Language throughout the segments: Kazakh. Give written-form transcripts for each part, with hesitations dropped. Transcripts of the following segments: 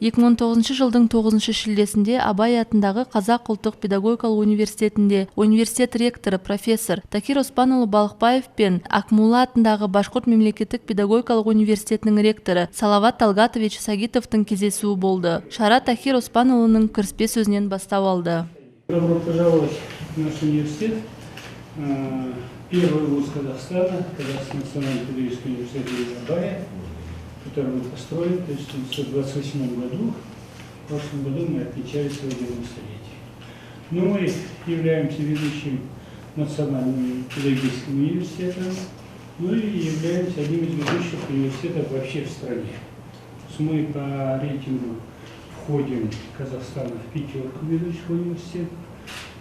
2019 жылдың 9 шілдесінде Абай атындағы Қазақ ұлттық педагогикалық университетінде университет ректоры профессор Такир Оспанұлы Балықбаев пен Ақмола атындағы Башқұрт мемлекеттік педагогикалық университетінің ректоры Салават Талгатович Сагитовтың кездесуі болды. Шара Такир Оспанұлының кіріспе сөзінен бастау алды. Добро пожаловать в наш университет. Первый вуз Казахстана, Казахстанский национальный педагогический университет имени Абая, который мы построили в 1928 году. В прошлом году мы отмечали свое 90-летие. Но мы являемся ведущим национальным педагогическим университетом, ну и являемся одним из ведущих университетов вообще в стране. Мы по рейтингу входим Казахстана в пятерку ведущих университетов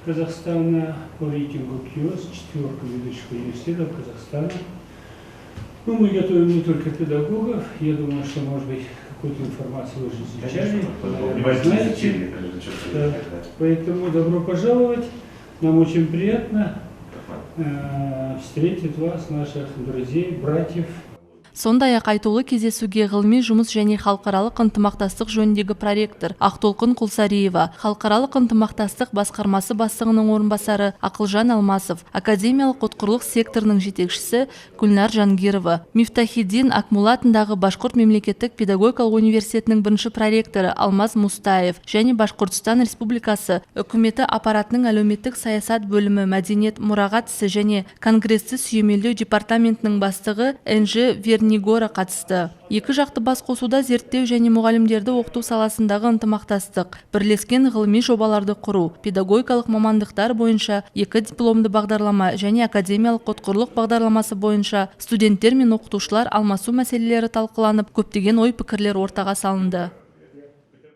Казахстана, по рейтингу КИОС четверку ведущих университетов Казахстана. Ну, мы готовим не только педагогов, я думаю, что, может быть, какую-то информацию вы уже изучали, знаете. Поэтому добро пожаловать, нам очень приятно встретить вас, наших друзей, братьев. Сондай-ақ айтулы кездесуге ғылыми жұмыс және халықаралық ынтымақтастық жөніндегі проректор Ақтолқын Құлсариева, халықаралық ынтымақтастық басқармасы бастығының орынбасары Ақылжан Алмасов, академиялық ұтқырлық секторының жетекшісі Гүлнар Жангирова, Мифтахиддин Ақмола атындағы Башқұрт мемлекеттік педагогикалық университетінің бірінші проректоры Алмаз Мустаев және Башқұртстан Республикасы үкіметі аппаратының әлеуметтік саясат бөлімі мәдениет мұрағат ісі және конгрессті сүйемелдеу департаментінің бастығы Энжи Вернигора қатысты. Екі жақты басқосуда зерттеу және мұғалімдерді оқыту саласындағы ынтымақтастық, бірлескен ғылыми жобаларды құру, педагогикалық мамандықтар бойынша 2 дипломды бағдарлама және академиялық ұтқырлық бағдарламасы бойынша студенттер мен оқытушылар алмасу мәселелері талқыланып, көптеген ой-пікірлер ортаға салынды.